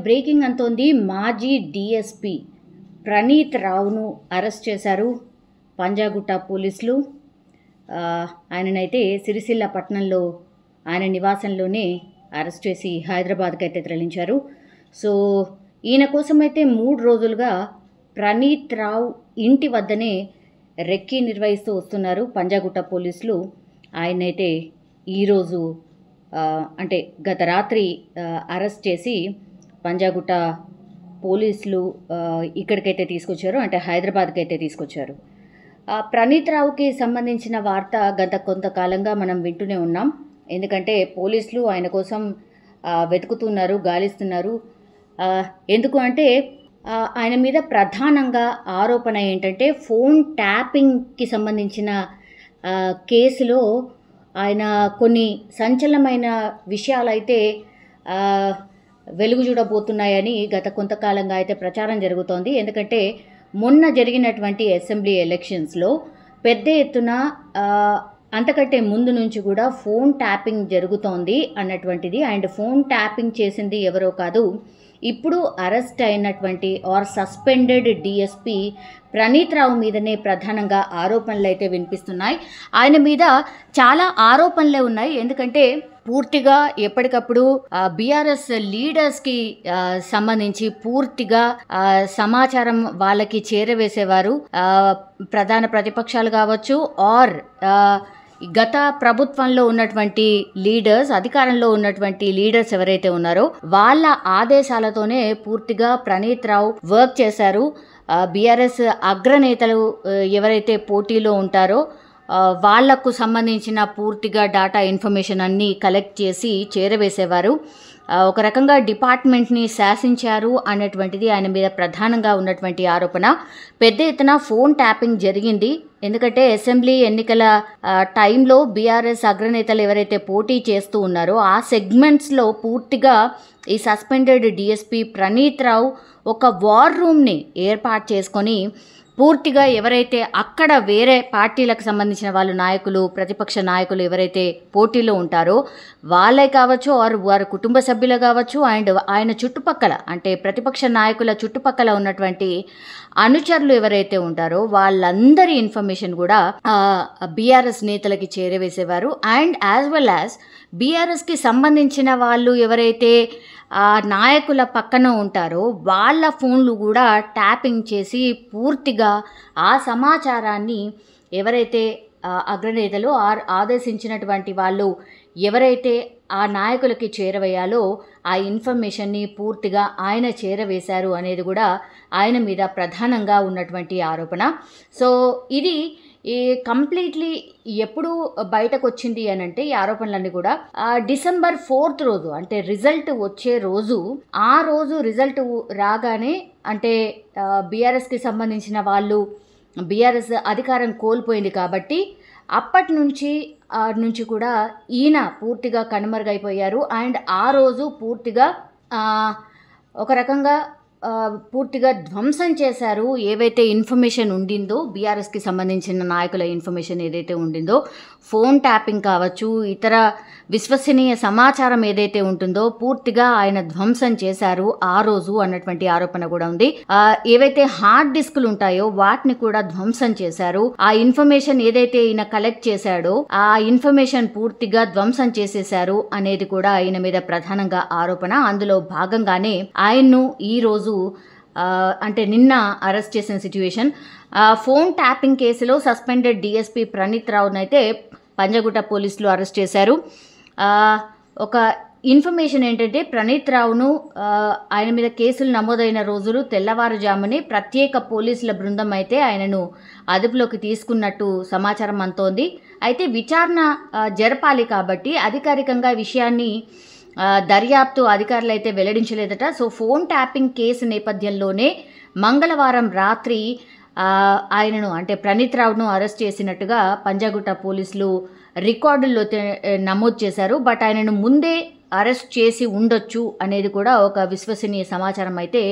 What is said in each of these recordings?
Breaking అంతోంది. మాజీ DSP Praneeth రావును arrest చేశారు పంజాగుట్ట పోలీసులు. ఆయననైతే సిరిసిల్ల పట్టణంలో ఆయన నివాసంలోనే అరెస్ట్ చేసి హైదరాబాద్కి అయితే తరలించారు. సో ఈయన కోసమైతే 3 రోజులుగా ప్రణీత్ రావు ఇంటి వద్దనే రెక్కీ నిర్వహిస్తూ వస్తున్నారు పంజాగుట్ట పోలీసులు. ఆయనైతే ఈరోజు అంటే గత రాత్రి అరెస్ట్ చేసి పంజాగుట్ట పోలీసులు ఇక్కడికైతే తీసుకొచ్చారు, అంటే హైదరాబాద్కి అయితే తీసుకొచ్చారు. ప్రణీత్ రావుకి సంబంధించిన వార్త గత కొంతకాలంగా మనం వింటూనే ఉన్నాం. ఎందుకంటే పోలీసులు ఆయన కోసం వెతుకుతున్నారు, గాలిస్తున్నారు. ఎందుకు అంటే ఆయన మీద ప్రధానంగా ఆరోపణ ఏంటంటే ఫోన్ ట్యాపింగ్కి సంబంధించిన కేసులో ఆయన కొన్ని సంచలనమైన విషయాలైతే వెలుగు చూడబోతున్నాయని గత కొంతకాలంగా అయితే ప్రచారం జరుగుతోంది. ఎందుకంటే మొన్న జరిగినటువంటి అసెంబ్లీ ఎలక్షన్స్లో పెద్ద ఎత్తున అంతకంటే ముందు నుంచి కూడా ఫోన్ ట్యాపింగ్ జరుగుతోంది అన్నటువంటిది. అండ్ ఫోన్ ట్యాపింగ్ చేసింది ఎవరో కాదు, ఇప్పుడు అరెస్ట్ అయినటువంటి సస్పెండెడ్ డిఎస్పీ ప్రణీత్ రావు మీదనే ప్రధానంగా ఆరోపణలు అయితే వినిపిస్తున్నాయి. ఆయన మీద చాలా ఆరోపణలే ఉన్నాయి. ఎందుకంటే పూర్తిగా ఎప్పటికప్పుడు బీఆర్ఎస్ లీడర్స్కి సంబంధించి పూర్తిగా సమాచారం వాళ్ళకి చేరవేసేవారు. ప్రధాన ప్రతిపక్షాలు కావచ్చు ఆర్ గత ప్రభుత్వంలో ఉన్నటువంటి లీడర్స్, అధికారంలో ఉన్నటువంటి లీడర్స్ ఎవరైతే ఉన్నారో వాళ్ళ ఆదేశాలతోనే పూర్తిగా ప్రణీత్ రావు వర్క్ చేశారు. బీఆర్ఎస్ అగ్రనేతలు ఎవరైతే పోటీలో ఉంటారో వాళ్లకు సంబంధించిన పూర్తిగా డాటా ఇన్ఫర్మేషన్ అన్నీ కలెక్ట్ చేసి చేరవేసేవారు. ఒక రకంగా డిపార్ట్మెంట్ని శాసించారు అన్నటువంటిది ఆయన మీద ప్రధానంగా ఉన్నటువంటి ఆరోపణ. పెద్ద ఎత్తున ఫోన్ ట్యాపింగ్ జరిగింది. ఎందుకంటే అసెంబ్లీ ఎన్నికల టైంలో బీఆర్ఎస్ అగ్రనేతలు ఎవరైతే పోటీ చేస్తూ ఉన్నారో ఆ సెగ్మెంట్స్లో పూర్తిగా ఈ సస్పెండెడ్ డిఎస్పీ ప్రణీత్ రావు ఒక వార్ రూమ్ని ఏర్పాటు చేసుకొని పూర్తిగా ఎవరైతే అక్కడ వేరే పార్టీలకు సంబంధించిన వాళ్ళు నాయకులు, ప్రతిపక్ష నాయకులు ఎవరైతే పోటీలో ఉంటారో వాళ్ళే కావచ్చు వారి కుటుంబ సభ్యులు కావచ్చు అండ్ ఆయన చుట్టుపక్కల అంటే ప్రతిపక్ష నాయకుల చుట్టుపక్కల ఉన్నటువంటి అనుచరులు ఎవరైతే ఉంటారో వాళ్ళందరి ఇన్ఫర్మేషన్ కూడా బీఆర్ఎస్ నేతలకి చేరవేసేవారు. అండ్ యాజ్ వెల్ యాజ్ బీఆర్ఎస్కి సంబంధించిన వాళ్ళు ఎవరైతే నాయకుల పక్కన ఉంటారో వాళ్ళ ఫోన్లు కూడా ట్యాపింగ్ చేసి పూర్తిగా ఆ సమాచారాన్ని ఎవరైతే అగ్రనేతలు ఆదేశించినటువంటి వాళ్ళు ఎవరైతే ఆ నాయకులకి చేరవేయాలో ఆ ఇన్ఫర్మేషన్ని పూర్తిగా ఆయన చేరవేశారు అనేది కూడా ఆయన మీద ప్రధానంగా ఉన్నటువంటి ఆరోపణ. సో ఇది కంప్లీట్లీ ఎప్పుడు బయటకు వచ్చింది అని అంటే ఈ ఆరోపణలన్నీ కూడా December 4th రోజు, అంటే రిజల్ట్ వచ్చే రోజు, ఆ రోజు రిజల్ట్ రాగానే అంటే బీఆర్ఎస్కి సంబంధించిన వాళ్ళు బీఆర్ఎస్ అధికారం కోల్పోయింది కాబట్టి అప్పటి నుంచి కూడా ఈయన పూర్తిగా కనుమరుగైపోయారు. అండ్ ఆ రోజు పూర్తిగా ఒక రకంగా పూర్తిగా ధ్వంసం చేశారు. ఏవైతే ఇన్ఫర్మేషన్ ఉండిందో బీఆర్ఎస్కి సంబంధించిన నాయకుల ఇన్ఫర్మేషన్ ఏదైతే ఉండిందో, ఫోన్ ట్యాపింగ్ కావచ్చు, ఇతర విశ్వసనీయ సమాచారం ఏదైతే ఉంటుందో పూర్తిగా ఆయన ధ్వంసం చేశారు ఆ రోజు అన్నటువంటి ఆరోపణ కూడా ఉంది. ఏవైతే హార్డ్ డిస్కులు ఉంటాయో వాటిని కూడా ధ్వంసం చేశారు. ఆ ఇన్ఫర్మేషన్ ఏదైతే ఈయన కలెక్ట్ చేశాడో ఆ ఇన్ఫర్మేషన్ పూర్తిగా ధ్వంసం చేసేశారు అనేది కూడా ఆయన మీద ప్రధానంగా ఆరోపణ. అందులో భాగంగానే ఆయన్ను ఈ రోజు అంటే నిన్న అరెస్ట్ చేసిన సిచ్యువేషన్. ఫోన్ ట్యాపింగ్ కేసులో సస్పెండెడ్ డిఎస్పీ ప్రణీత్ రావునైతే పంజాగుట్ట పోలీసులు అరెస్ట్ చేశారు. ఒక ఇన్ఫర్మేషన్ ఏంటంటే ప్రణీత్ రావును ఆయన మీద కేసులు నమోదైన రోజులు తెల్లవారుజామునే ప్రత్యేక పోలీసుల బృందం అయితే ఆయనను అదుపులోకి తీసుకున్నట్టు సమాచారం అంతోంది. అయితే విచారణ జరపాలి కాబట్టి అధికారికంగా విషయాన్ని దర్యాప్తు అధికారులు అయితే వెల్లడించలేదట. సో ఫోన్ ట్యాపింగ్ కేసు నేపథ్యంలోనే మంగళవారం రాత్రి ఆయనను అంటే ప్రణీత్ రావును అరెస్ట్ చేసినట్టుగా పంజాగుట్ట పోలీసులు రికార్డుల్లో నమోదు చేశారు. బట్ ఆయనను ముందే అరెస్ట్ చేసి ఉండొచ్చు అనేది కూడా ఒక విశ్వసనీయ సమాచారం అయితే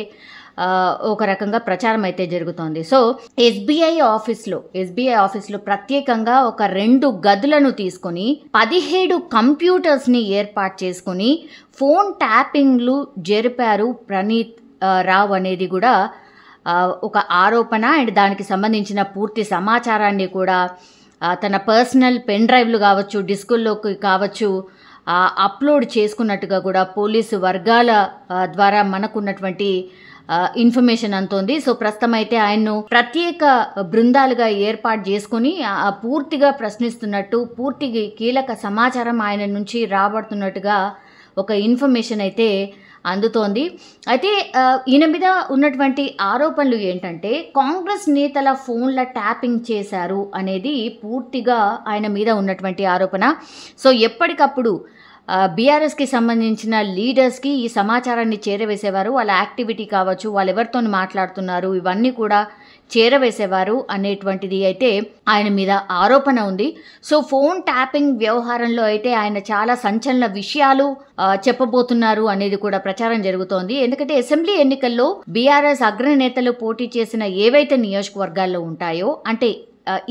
ఒక రకంగా ప్రచారం అయితే జరుగుతోంది. సో ఎస్బీఐ ఆఫీస్లో ప్రత్యేకంగా ఒక 2 గదులను తీసుకొని 17 కంప్యూటర్స్ని ఏర్పాటు చేసుకొని ఫోన్ ట్యాపింగ్లు జరిపారు ప్రణీత్ రావు అనేది కూడా ఒక ఆరోపణ. అండ్ దానికి సంబంధించిన పూర్తి సమాచారాన్ని కూడా తన పర్సనల్ పెన్ డ్రైవ్లు కావచ్చు, డిస్కుల్లోకి కావచ్చు అప్లోడ్ చేసుకున్నట్టుగా కూడా పోలీసు వర్గాల ద్వారా మనకున్నటువంటి ఇన్ఫర్మేషన్ అంతోంది. సో ప్రస్తుతం అయితే ఆయన్ను ప్రత్యేక బృందాలుగా ఏర్పాటు చేసుకుని పూర్తిగా ప్రశ్నిస్తున్నట్టు, పూర్తి కీలక సమాచారం ఆయన నుంచి రాబడుతున్నట్టుగా ఒక ఇన్ఫర్మేషన్ అయితే అందుతోంది. అయితే ఈయన మీద ఉన్నటువంటి ఆరోపణలు ఏంటంటే కాంగ్రెస్ నేతల ఫోన్ల ట్యాపింగ్ చేశారు అనేది పూర్తిగా ఆయన మీద ఉన్నటువంటి ఆరోపణ. సో ఎప్పటికప్పుడు బీఆర్ఎస్కి సంబంధించిన లీడర్స్కి ఈ సమాచారాన్ని చేరవేసేవారు. వాళ్ళ యాక్టివిటీ కావచ్చు, వాళ్ళు ఎవరితో మాట్లాడుతున్నారు, ఇవన్నీ కూడా చేరవేసేవారు అనేటువంటిది అయితే ఆయన మీద ఆరోపణ ఉంది. సో ఫోన్ ట్యాపింగ్ వ్యవహారంలో అయితే ఆయన చాలా సంచలన విషయాలు చెప్పబోతున్నారు అనేది కూడా ప్రచారం జరుగుతోంది. ఎందుకంటే అసెంబ్లీ ఎన్నికల్లో బీఆర్ఎస్ అగ్రనేతలు పోటీ చేసిన ఏవైతే నియోజకవర్గాల్లో ఉంటాయో, అంటే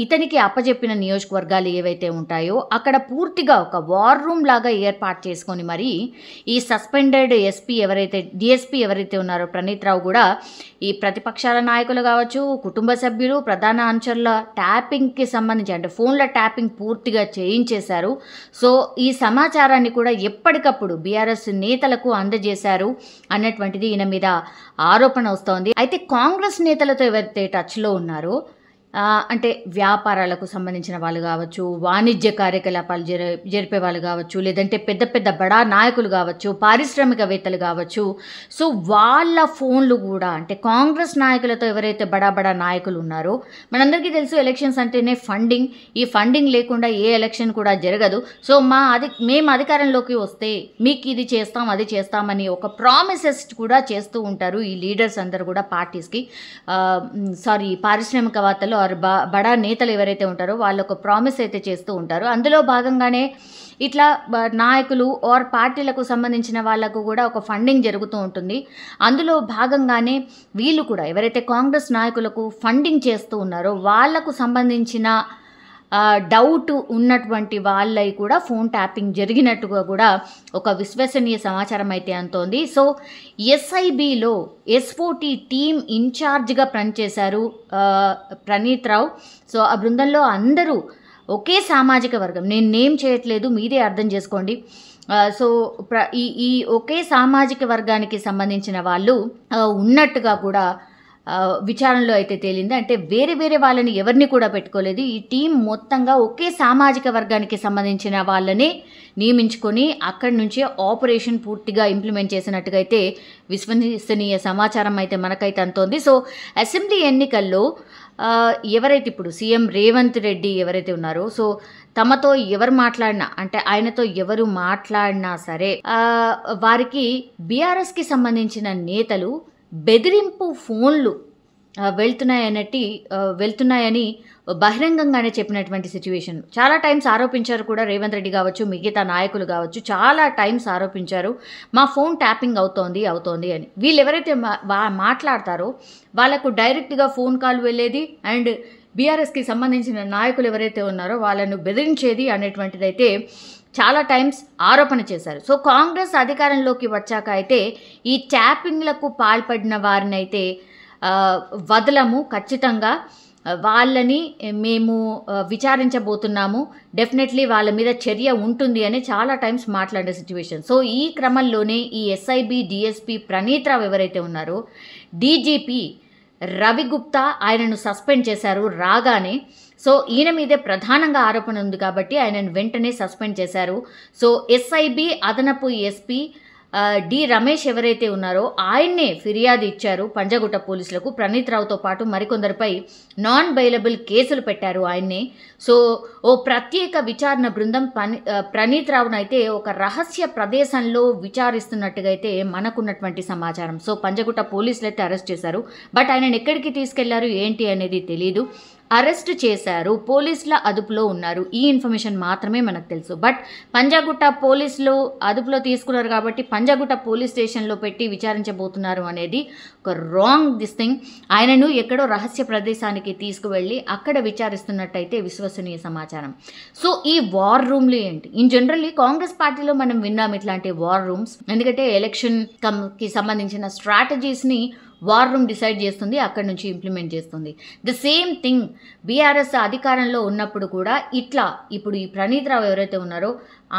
ఇతనికి అప్పచెప్పిన నియోజకవర్గాలు ఏవైతే ఉంటాయో అక్కడ పూర్తిగా ఒక వార్ రూమ్ లాగా ఏర్పాటు చేసుకొని మరి ఈ సస్పెండెడ్ డిఎస్పీ ఎవరైతే ఉన్నారో ప్రణీత్ రావు కూడా ఈ ప్రతిపక్షాల నాయకులు కావచ్చు, కుటుంబ సభ్యులు, ప్రధాన అనుచరుల ట్యాపింగ్కి సంబంధించి అంటే ఫోన్ల ట్యాపింగ్ పూర్తిగా చేయించేశారు. సో ఈ సమాచారాన్ని కూడా ఎప్పటికప్పుడు బీఆర్ఎస్ నేతలకు అందజేశారు అన్నటువంటిది ఈయన మీద ఆరోపణ వస్తోంది. అయితే కాంగ్రెస్ నేతలతో ఎవరైతే టచ్లో ఉన్నారో అంటే వ్యాపారాలకు సంబంధించిన వాళ్ళు కావచ్చు, వాణిజ్య కార్యకలాపాలు జరిపే వాళ్ళు కావచ్చు, లేదంటే పెద్ద పెద్ద బడా నాయకులు కావచ్చు, పారిశ్రామికవేత్తలు కావచ్చు. సో వాళ్ళ ఫోన్లు కూడా అంటే కాంగ్రెస్ నాయకులతో ఎవరైతే బడా నాయకులు ఉన్నారో, మనందరికీ తెలుసు ఎలక్షన్స్ అంటేనే ఫండింగ్. ఈ ఫండింగ్ లేకుండా ఏ ఎలక్షన్ కూడా జరగదు. సో మేము అధికారంలోకి వస్తే మీకు ఇది చేస్తాం, అది చేస్తామని ఒక ప్రామిసెస్ కూడా చేస్తూ ఉంటారు ఈ లీడర్స్ అందరూ కూడా పార్టీస్కి. పారిశ్రామికవేత్తలు బడా నేతలు ఎవరైతే ఉంటారో వాళ్ళు ఒక ప్రామిస్ అయితే చేస్తూ ఉంటారు. అందులో భాగంగానే ఇట్లా నాయకులు ఆర్ పార్టీలకు సంబంధించిన వాళ్ళకు కూడా ఒక ఫండింగ్ జరుగుతూ ఉంటుంది. అందులో భాగంగానే వీళ్ళు కూడా ఎవరైతే కాంగ్రెస్ నాయకులకు ఫండింగ్ చేస్తూ ఉన్నారో వాళ్లకు సంబంధించిన డౌట్ ఉన్నటువంటి వాళ్ళై కూడా ఫోన్ ట్యాపింగ్ జరిగినట్టుగా కూడా ఒక విశ్వసనీయ సమాచారం అయితే అంతోంది. సో ఎస్ఐబిలో S40 టీమ్ ఇన్ఛార్జ్గా పనిచేశారు ప్రణీత్ రావు. సో ఆ బృందంలో అందరూ ఒకే సామాజిక వర్గం, నేను నేమ్ చేయట్లేదు, మీరే అర్థం చేసుకోండి. సో ఈ ఒకే సామాజిక వర్గానికి సంబంధించిన వాళ్ళు ఉన్నట్టుగా కూడా విచారణలో అయితే తేలింది. అంటే వేరే వాళ్ళని ఎవరిని కూడా పెట్టుకోలేదు. ఈ టీం మొత్తంగా ఒకే సామాజిక వర్గానికి సంబంధించిన వాళ్ళని నియమించుకొని అక్కడి నుంచే ఆపరేషన్ పూర్తిగా ఇంప్లిమెంట్ చేసినట్టుగా అయితే విశ్వసనీయ సమాచారం అయితే మనకైతే అంతోంది. సో అసెంబ్లీ ఎన్నికల్లో ఎవరైతే ఇప్పుడు సీఎం రేవంత్ రెడ్డి ఎవరైతే ఉన్నారో, సో తమతో ఎవరు మాట్లాడినా అంటే ఆయనతో ఎవరు మాట్లాడినా సరే వారికి బీఆర్ఎస్కి సంబంధించిన నేతలు బెదిరింపు ఫోన్లు వెళ్తున్నాయని బహిరంగంగానే చెప్పినటువంటి సిచ్యువేషన్ చాలా టైమ్స్ ఆరోపించారు కూడా. రేవంత్ రెడ్డి కావచ్చు, మిగతా నాయకులు కావచ్చు, చాలా టైమ్స్ ఆరోపించారు మా ఫోన్ ట్యాపింగ్ అవుతోంది అని. వీళ్ళు ఎవరైతే మాట్లాడతారో వాళ్ళకు డైరెక్ట్గా ఫోన్ కాల్ వెళ్ళేది అండ్ బీఆర్ఎస్కి సంబంధించిన నాయకులు ఎవరైతే ఉన్నారో వాళ్ళను బెదిరించేది అనేటువంటిదైతే చాలా టైమ్స్ ఆరోపణ చేశారు. సో కాంగ్రెస్ అధికారంలోకి వచ్చాక అయితే ఈ ట్యాపింగ్లకు పాల్పడిన వారిని అయితే వదలము, ఖచ్చితంగా వాళ్ళని మేము విచారించబోతున్నాము, డెఫినెట్లీ వాళ్ళ మీద చర్య ఉంటుంది అని చాలా టైమ్స్ మాట్లాడే సిచ్యువేషన్. సో ఈ క్రమంలోనే ఈ ఎస్ఐబి డిఎస్పీ ప్రణీత్ రావు ఎవరైతే ఉన్నారో డీజీపీ రవి గుప్తా ఆయనను సస్పెండ్ చేశారు రాగానే. సో ఈయన మీదే ప్రధానంగా ఆరోపణ ఉంది కాబట్టి ఆయనను వెంటనే సస్పెండ్ చేశారు. సో ఎస్ఐబి అదనపు ఎస్పీ డి రమేష్ ఎవరైతే ఉన్నారో ఆయన్నే ఫిర్యాదు ఇచ్చారు పంజాగుట్ట పోలీసులకు. ప్రణీత్ రావుతో పాటు మరికొందరిపై నాన్ బెయిలబుల్ కేసులు పెట్టారు ఆయన్నే. సో ఓ ప్రత్యేక విచారణ బృందం ప్రణీత్ రావును అయితే ఒక రహస్య ప్రదేశంలో విచారిస్తున్నట్టుగా అయితే మనకున్నటువంటి సమాచారం. సో పంజాగుట్ట పోలీసులు అయితే అరెస్ట్ చేశారు. బట్ ఆయనను ఎక్కడికి తీసుకెళ్లారు ఏంటి అనేది తెలీదు. అరెస్ట్ చేశారు, పోలీసుల అదుపులో ఉన్నారు. ఈ ఇన్ఫర్మేషన్ మాత్రమే మనకు తెలుసు. బట్ పంజాగుట్ట పోలీసులు అదుపులో తీసుకున్నారు కాబట్టి పంజాగుట్ట పోలీస్ స్టేషన్లో పెట్టి విచారించబోతున్నారు అనేది ఒక రాంగ్ థింగ్. ఆయనను ఎక్కడో రహస్య ప్రదేశానికి తీసుకువెళ్ళి అక్కడ విచారిస్తున్నట్టయితే విశ్వసనీయ సమాచారం. సో ఈ వార్ రూమ్లు ఏంటి? ఇన్ జనరల్లీ కాంగ్రెస్ పార్టీలో మనం విన్నాం ఇట్లాంటి వార్ రూమ్స్. ఎందుకంటే ఎలక్షన్కి సంబంధించిన స్ట్రాటజీస్ని వార్ రూమ్ డిసైడ్ చేస్తుంది, అక్కడి నుంచి ఇంప్లిమెంట్ చేస్తుంది. ద సేమ్ థింగ్ బీఆర్ఎస్ అధికారంలో ఉన్నప్పుడు కూడా ఇట్లా ఇప్పుడు ఈ ప్రణీత్ రావు ఎవరైతే ఉన్నారో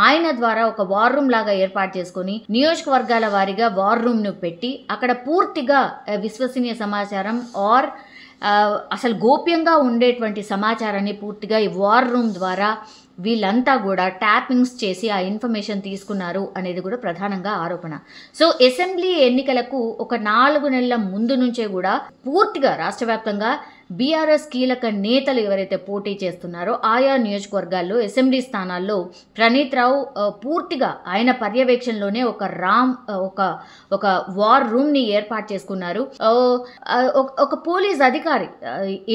ఆయన ద్వారా ఒక వార్ రూమ్ లాగా ఏర్పాటు చేసుకొని నియోజకవర్గాల వారీగా వార్ రూమ్ను పెట్టి అక్కడ పూర్తిగా విశ్వసనీయ సమాచారం ఆర్ అసలు గోప్యంగా ఉండేటువంటి సమాచారాన్ని పూర్తిగా ఈ వార్ రూమ్ ద్వారా వీళ్ళంతా కూడా ట్యాపింగ్స్ చేసి ఆ ఇన్ఫర్మేషన్ తీసుకున్నారు అనేది కూడా ప్రధానంగా ఆరోపణ. సో అసెంబ్లీ ఎన్నికలకు ఒక 4 నెలల ముందు నుంచే కూడా పూర్తిగా రాష్ట్ర వ్యాప్తంగా బీఆర్ఎస్ కీలక నేతలు ఎవరైతే పోటీ చేస్తున్నారో ఆయా నియోజకవర్గాల్లో అసెంబ్లీ స్థానాల్లో ప్రణీత్ రావు పూర్తిగా ఆయన పర్యవేక్షణలోనే ఒక వార్ రూమ్ని ఏర్పాటు చేసుకున్నారు. ఒక పోలీస్ అధికారి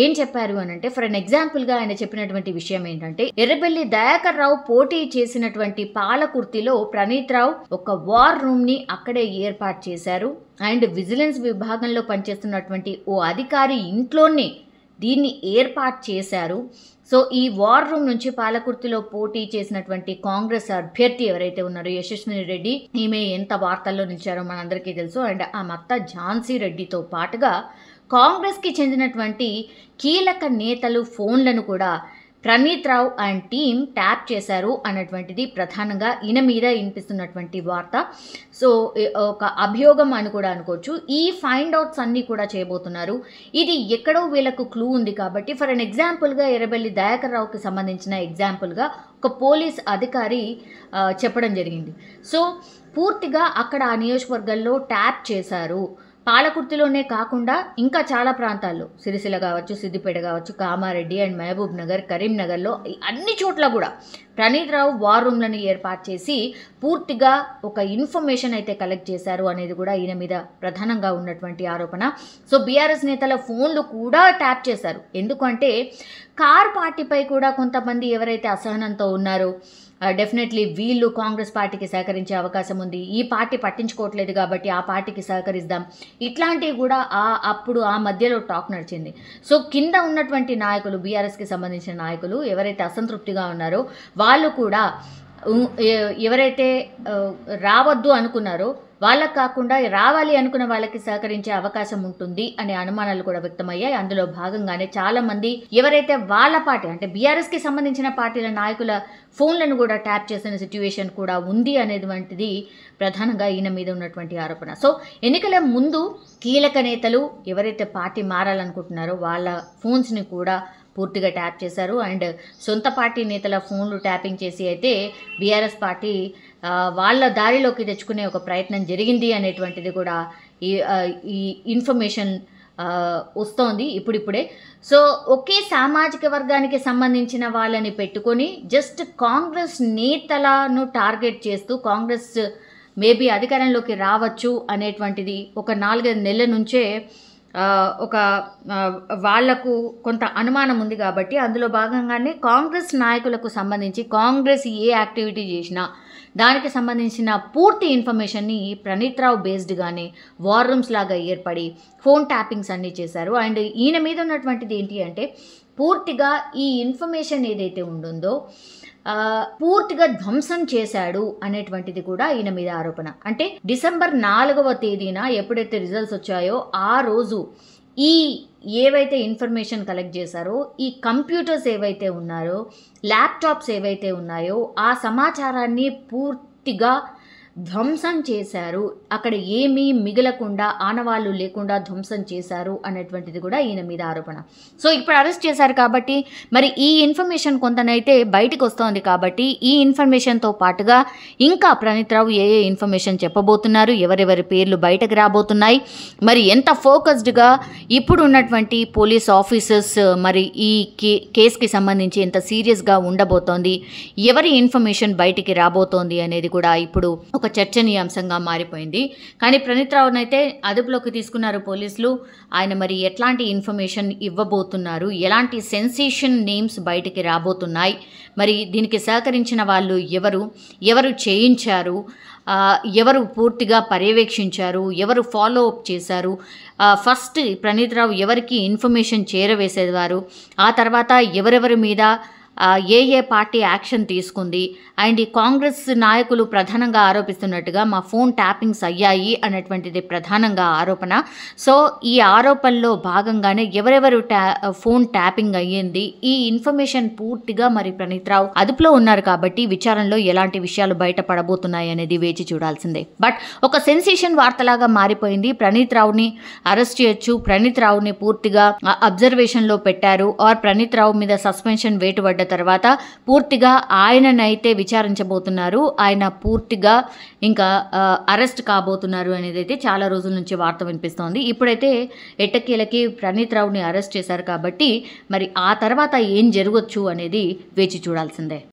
ఏం చెప్పారు అని అంటే, ఫర్ అన్ ఎగ్జాంపుల్గా ఆయన చెప్పినటువంటి విషయం ఏంటంటే, ఎర్రబెల్లి దయాకర్ రావు పోటీ చేసినటువంటి పాలకుర్తిలో ప్రణీత్ రావు ఒక వార్ రూమ్ని అక్కడే ఏర్పాటు చేశారు. అండ్ విజిలెన్స్ విభాగంలో పనిచేస్తున్నటువంటి ఓ అధికారి ఇంట్లోనే దీన్ని ఏర్పాటు చేశారు. సో ఈ వార్ రూమ్ నుంచి పాలకుర్తిలో పోటీ చేసినటువంటి కాంగ్రెస్ అభ్యర్థి ఎవరైతే ఉన్నారో యశస్విని రెడ్డి, ఈమె ఎంత వార్తల్లో నిలిచారో మనందరికీ తెలుసు. అండ్ ఆ మత్త ఝాన్సీ రెడ్డితో పాటుగా కాంగ్రెస్కి చెందినటువంటి కీలక నేతలు ఫోన్లను కూడా ప్రణీత్ రావు అండ్ టీమ్ ట్యాప్ చేశారు అన్నటువంటిది ప్రధానంగా ఈయన మీద వినిపిస్తున్నటువంటి వార్త. సో ఒక అభియోగం అని కూడా అనుకోవచ్చు. ఈ ఫైండ్ అవుట్స్ అన్నీ కూడా చేయబోతున్నారు. ఇది ఎక్కడో వీళ్ళకు క్లూ ఉంది కాబట్టి, ఫర్ అన్ ఎగ్జాంపుల్గా ఎర్రబెల్లి దయాకర్ రావుకి సంబంధించిన ఎగ్జాంపుల్గా ఒక పోలీస్ అధికారి చెప్పడం జరిగింది. సో పూర్తిగా అక్కడ ఆ నియోజకవర్గాల్లో ట్యాప్ చేశారు. పాలకుర్తిలోనే కాకుండా ఇంకా చాలా ప్రాంతాల్లో, సిరిసిల్ల కావచ్చు, సిద్దిపేట కావచ్చు, కామారెడ్డి అండ్ మహబూబ్ నగర్, కరీంనగర్లో అన్ని చోట్ల కూడా ప్రణీత్ రావు వార్ రూమ్లను ఏర్పాటు చేసి పూర్తిగా ఒక ఇన్ఫర్మేషన్ అయితే కలెక్ట్ చేశారు అనేది కూడా ఈయన మీద ప్రధానంగా ఉన్నటువంటి ఆరోపణ. సో బీఆర్ఎస్ నేతల ఫోన్లు కూడా ట్యాప్ చేశారు. ఎందుకంటే కార్ పార్టీపై కూడా కొంతమంది ఎవరైతే అసహనంతో ఉన్నారో డెఫినెట్లీ వీళ్ళు కాంగ్రెస్ పార్టీకి సహకరించే అవకాశం ఉంది, ఈ పార్టీ పట్టించుకోవట్లేదు కాబట్టి ఆ పార్టీకి సహకరిద్దాం, ఇట్లాంటివి కూడా అప్పుడు ఆ మధ్యలో టాక్ నడిచింది. సో కింద ఉన్నటువంటి నాయకులు, బీఆర్ఎస్కి సంబంధించిన నాయకులు ఎవరైతే అసంతృప్తిగా ఉన్నారో వాళ్ళు కూడా ఎవరైతే రావద్దు అనుకున్నారో వాళ్ళకు కాకుండా రావాలి అనుకున్న వాళ్ళకి సహకరించే అవకాశం ఉంటుంది అనే అనుమానాలు కూడా వ్యక్తమయ్యాయి. అందులో భాగంగానే చాలామంది ఎవరైతే వాళ్ళ పార్టీ అంటే బీఆర్ఎస్కి సంబంధించిన పార్టీల నాయకుల ఫోన్లను కూడా ట్యాప్ చేసిన సిచ్యువేషన్ కూడా ఉంది అనేటువంటిది ప్రధానంగా ఈయన మీద ఉన్నటువంటి ఆరోపణ. సో ఎన్నికల ముందు కీలక నేతలు ఎవరైతే పార్టీ మారాలనుకుంటున్నారో వాళ్ళ ఫోన్స్ని కూడా పూర్తిగా ట్యాప్ చేశారు. అండ్ సొంత పార్టీ నేతల ఫోన్లు ట్యాపింగ్ చేసి అయితే బీఆర్ఎస్ పార్టీ వాళ్ళ దారిలోకి తెచ్చుకునే ఒక ప్రయత్నం జరిగింది అనేటువంటిది కూడా ఈ ఇన్ఫర్మేషన్ వస్తోంది ఇప్పుడిప్పుడే. సో ఒకే సామాజిక వర్గానికి సంబంధించిన వాళ్ళని పెట్టుకొని జస్ట్ కాంగ్రెస్ నేతలను టార్గెట్ చేస్తూ కాంగ్రెస్ మేబీ అధికారంలోకి రావచ్చు అనేటువంటిది ఒక 4-5 నెలల నుంచే వాళ్లకు కొంత అనుమానం ఉంది కాబట్టి అందులో భాగంగానే కాంగ్రెస్ నాయకులకు సంబంధించి కాంగ్రెస్ ఏ యాక్టివిటీ చేసినా దానికి సంబంధించిన పూర్తి ఇన్ఫర్మేషన్ని ప్రణీత్ రావు బేస్డ్గానే వార్ రూమ్స్ లాగా ఏర్పడి ఫోన్ ట్యాపింగ్స్ అన్నీ చేశారు. అండ్ ఈయన మీద ఉన్నటువంటిది ఏంటి అంటే పూర్తిగా ఈ ఇన్ఫర్మేషన్ ఏదైతే ఉంటుందో పూర్తిగా ధ్వంసం చేశాడు అనేటువంటిది కూడా ఈయన మీద ఆరోపణ. అంటే డిసెంబర్ 4వ తేదీన ఎప్పుడైతే రిజల్ట్స్ వచ్చాయో ఆ రోజు ఈ ఏవైతే ఇన్ఫర్మేషన్ కలెక్ట్ చేశారో ఈ కంప్యూటర్స్ ఏవైతే ఉన్నాయో ల్యాప్టాప్స్ ఏవైతే ఉన్నాయో ఆ సమాచారాన్ని పూర్తిగా ధ్వంసం చేశారు. అక్కడ ఏమీ మిగలకుండా ఆనవాళ్ళు లేకుండా ధ్వంసం చేశారు అనేటువంటిది కూడా ఈయన మీద ఆరోపణ. సో ఇప్పుడు అరెస్ట్ చేశారు కాబట్టి మరి ఈ ఇన్ఫర్మేషన్ కొంతనైతే బయటకు వస్తోంది కాబట్టి ఈ ఇన్ఫర్మేషన్తో పాటుగా ఇంకా ప్రణీత్ రావు ఏ ఇన్ఫర్మేషన్ చెప్పబోతున్నారు, ఎవరెవరి పేర్లు బయటకు రాబోతున్నాయి, మరి ఎంత ఫోకస్డ్గా ఇప్పుడు ఉన్నటువంటి పోలీస్ ఆఫీసర్స్ మరి ఈ కేసుకి సంబంధించి ఎంత సీరియస్గా ఉండబోతోంది, ఎవరి ఇన్ఫర్మేషన్ బయటికి రాబోతోంది అనేది కూడా ఇప్పుడు ఒక చర్చనీయాంశంగా మారిపోయింది. కానీ ప్రణీత్ రావునైతే అదుపులోకి తీసుకున్నారు పోలీసులు. ఆయన మరి ఎట్లాంటి ఇన్ఫర్మేషన్ ఇవ్వబోతున్నారు, ఎలాంటి సెన్సేషన్ నేమ్స్ బయటికి రాబోతున్నాయి, మరి దీనికి సహకరించిన వాళ్ళు ఎవరు చేయించారు, ఎవరు పూర్తిగా పర్యవేక్షించారు, ఎవరు ఫాలో అప్ చేశారు, ఫస్ట్ ప్రణీత్ రావు ఎవరికి ఇన్ఫర్మేషన్ చేరవేసేవారు, ఆ తర్వాత ఎవరెవరి మీద ఏ పార్టీ యాక్షన్ తీసుకుంది, అండ్ ఈ కాంగ్రెస్ నాయకులు ప్రధానంగా ఆరోపిస్తున్నట్టుగా మా ఫోన్ ట్యాపింగ్స్ అయ్యాయి అన్నటువంటిది ప్రధానంగా ఆరోపణ. సో ఈ ఆరోపణలో భాగంగానే ఎవరెవరు ఫోన్ ట్యాపింగ్ అయ్యింది, ఈ ఇన్ఫర్మేషన్ పూర్తిగా మరి ప్రణీత్ రావు అదుపులో ఉన్నారు కాబట్టి విచారణలో ఎలాంటి విషయాలు బయటపడబోతున్నాయి అనేది వేచి చూడాల్సిందే. బట్ ఒక సెన్సేషన్ వార్తలాగా మారిపోయింది. ప్రణీత్ రావుని అరెస్ట్ చేయొచ్చు, ప్రణీత్ రావుని పూర్తిగా అబ్జర్వేషన్లో పెట్టారు, ఆర్ ప్రణీత్ రావు మీద సస్పెన్షన్ వేటు పడ్డ తర్వాత పూర్తిగా ఆయననైతే విచారించబోతున్నారు, ఆయన పూర్తిగా ఇంకా అరెస్ట్ కాబోతున్నారు అనేది అయితే చాలా రోజుల నుంచి వార్త వినిపిస్తోంది. ఇప్పుడైతే ఎట్టకేలకి ప్రణీత్ రావుని అరెస్ట్ చేశారు కాబట్టి మరి ఆ తర్వాత ఏం జరగవచ్చు అనేది వేచి చూడాల్సిందే.